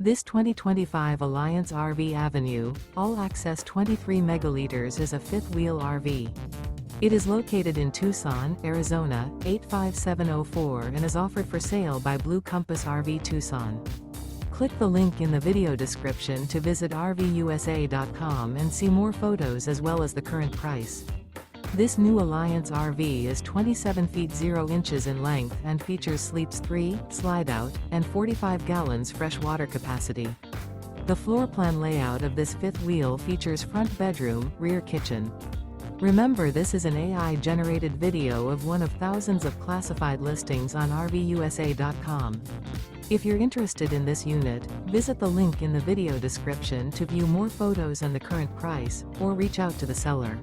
This 2025 Alliance RV Avenue, all-access 23 megaliters is a fifth-wheel RV. It is located in Tucson, Arizona, 85704 and is offered for sale by Blue Compass RV Tucson. Click the link in the video description to visit RVUSA.com and see more photos as well as the current price. This new Alliance RV is 27 feet 0 inches in length and features sleeps 3, slide-out, and 45 gallons fresh water capacity. The floor plan layout of this fifth wheel features front bedroom, rear kitchen. Remember, this is an AI-generated video of one of thousands of classified listings on RVUSA.com. If you're interested in this unit, visit the link in the video description to view more photos and the current price, or reach out to the seller.